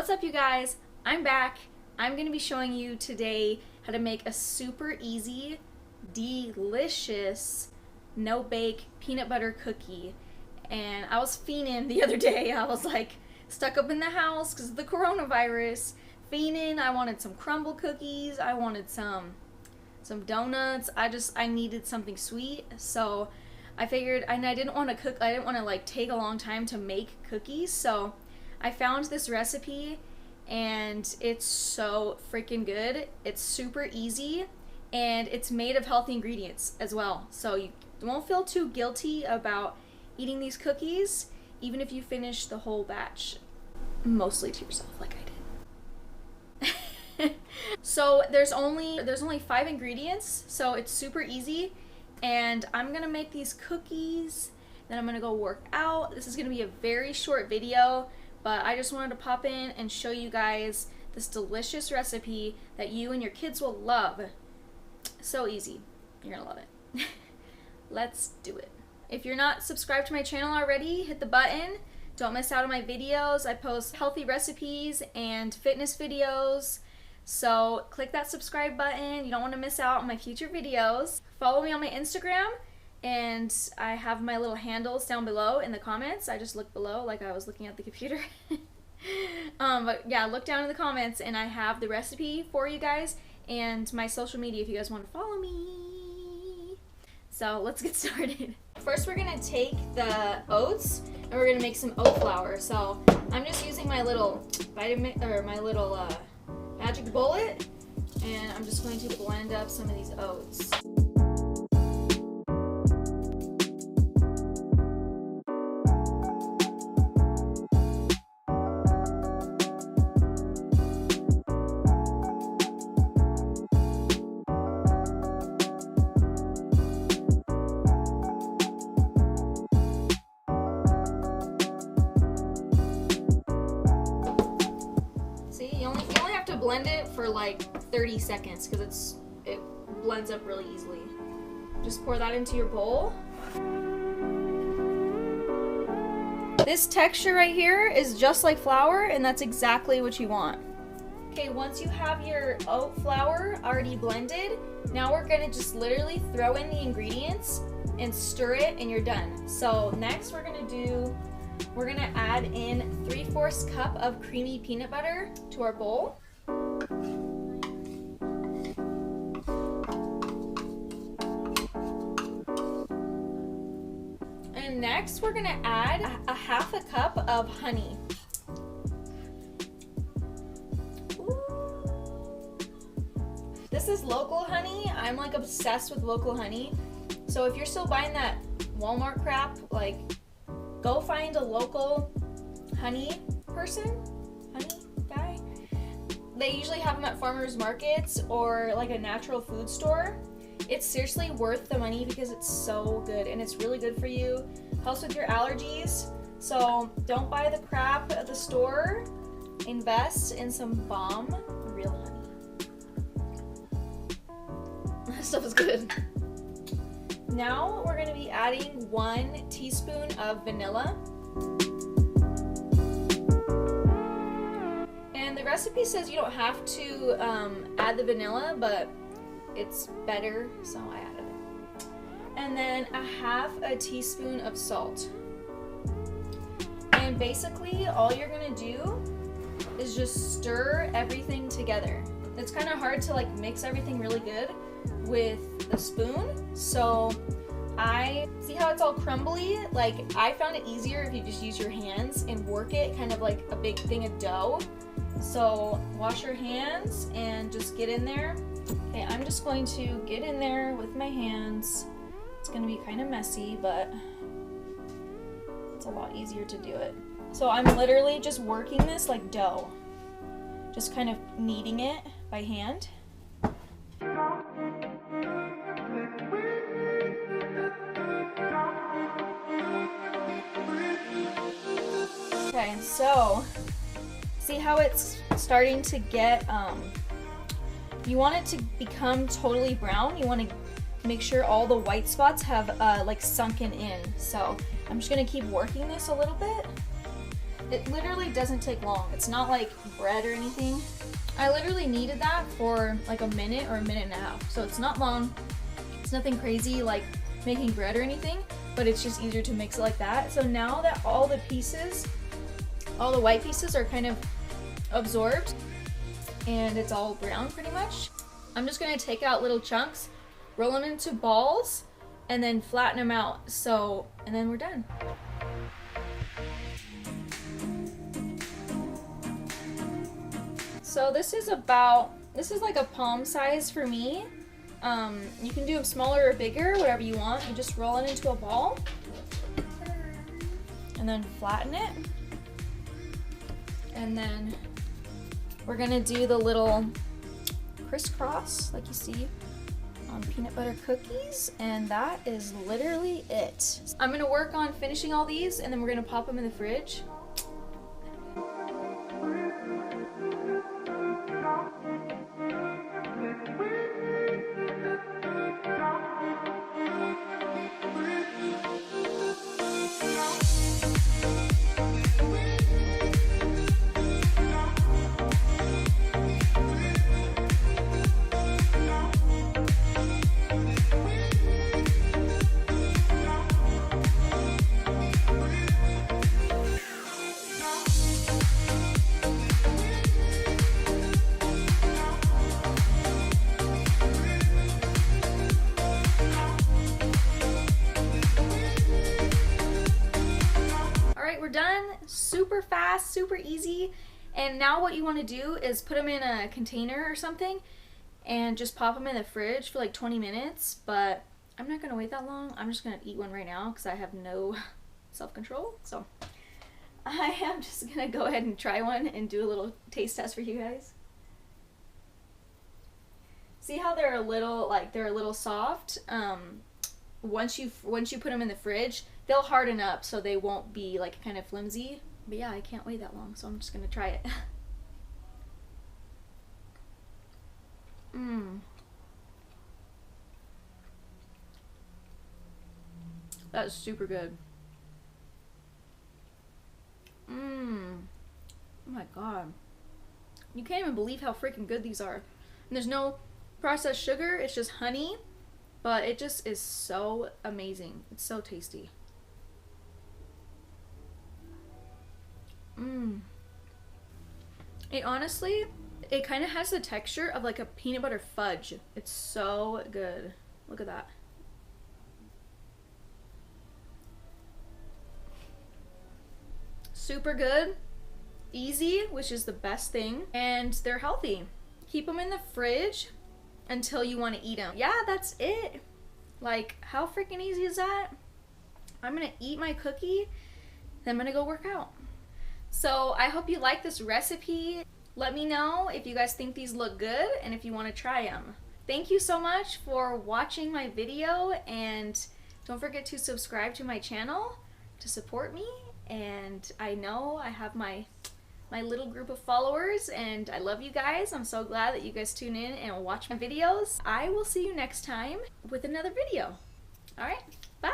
What's up, you guys? I'm back. I'm going to be showing you today how to make a super easy, delicious, no-bake peanut butter cookie. And I was fiending the other day. I was like stuck up in the house because of the coronavirus. Fiending. I wanted some crumble cookies. I wanted some donuts. I needed something sweet. So I figured, and I didn't want to like take a long time to make cookies. So I found this recipe and it's so freaking good. It's super easy and it's made of healthy ingredients as well. So you won't feel too guilty about eating these cookies, even if you finish the whole batch, mostly to yourself like I did. So there's only 5 ingredients, so it's super easy. And I'm gonna make these cookies, then I'm gonna go work out. This is gonna be a very short video, but I just wanted to pop in and show you guys this delicious recipe that you and your kids will love. So easy. You're gonna love it. Let's do it. If you're not subscribed to my channel already, hit the button. Don't miss out on my videos. I post healthy recipes and fitness videos. So click that subscribe button. You don't want to miss out on my future videos. Follow me on my Instagram, and I have my little handles down below in the comments. I just looked below like I was looking at the computer. But yeah, look down in the comments and I have the recipe for you guys and my social media if you guys want to follow me. So let's get started. First, we're gonna take the oats and we're gonna make some oat flour. So I'm just using my little magic bullet, and I'm just going to blend up some of these oats. Blend it for like 30 seconds because it blends up really easily. Just pour that into your bowl. This texture right here is just like flour, and that's exactly what you want. Okay, once you have your oat flour already blended, now we're gonna just literally throw in the ingredients and stir it, and you're done. So next we're gonna add in 3/4 cup of creamy peanut butter to our bowl. And next we're gonna add a 1/2 cup of honey. Ooh. This is local honey. I'm like obsessed with local honey. So if you're still buying that Walmart crap, like go find a local honey person, guy. They usually have them at farmers markets or like a natural food store. It's seriously worth the money because it's so good and it's really good for you. Helps with your allergies. So don't buy the crap at the store. Invest in some bomb real honey. That stuff is good. Now we're going to be adding 1 teaspoon of vanilla. And the recipe says you don't have to add the vanilla, but it's better, so I added it. And then a 1/2 teaspoon of salt. And basically all you're gonna do is just stir everything together. It's kind of hard to like mix everything really good with the spoon, so I see how it's all crumbly. Like I found it easier if you just use your hands and work it kind of like a big thing of dough. So wash your hands and just get in there. Okay, I'm just going to get in there with my hands. It's gonna be kind of messy, but it's a lot easier to do it. So I'm literally just working this like dough. Just kind of kneading it by hand. Okay, so see how it's starting to get, you want it to become totally brown. You want to make sure all the white spots have like sunken in. So I'm just gonna keep working this a little bit. It literally doesn't take long. It's not like bread or anything. I literally kneaded that for like a minute or a minute and a half. So it's not long. It's nothing crazy like making bread or anything, but it's just easier to mix it like that. So now that all the pieces, all the white pieces are kind of absorbed and it's all brown pretty much, I'm just gonna take out little chunks, roll them into balls, and then flatten them out. So, and then we're done. So this is like a palm size for me. You can do them smaller or bigger, whatever you want. You just roll it into a ball and then flatten it. And then we're gonna do the little crisscross like you see on peanut butter cookies, and that is literally it. I'm gonna work on finishing all these and then we're gonna pop them in the fridge. We're done. Super fast, super easy. And now what you want to do is put them in a container or something and just pop them in the fridge for like 20 minutes. But I'm not going to wait that long. I'm just going to eat one right now because I have no self-control. So I am just going to go ahead and try one and do a little taste test for you guys. See how they're a little soft? Once you put them in the fridge, they'll harden up so they won't be like kind of flimsy. But yeah, I can't wait that long, so I'm just gonna try it. That's super good. Oh my god. You can't even believe how freaking good these are. And there's no processed sugar, it's just honey. But it just is so amazing. It's so tasty. It honestly, it kind of has the texture of like a peanut butter fudge. It's so good. Look at that. Super good. Easy, which is the best thing. And they're healthy. Keep them in the fridge until you want to eat them. Yeah, that's it. Like, how freaking easy is that? I'm gonna eat my cookie, then I'm gonna go work out. So I hope you like this recipe. Let me know if you guys think these look good and if you want to try them. Thank you so much for watching my video, and don't forget to subscribe to my channel to support me. And I know I have my little group of followers, and I love you guys. I'm so glad that you guys tune in and watch my videos. I will see you next time with another video. All right, bye.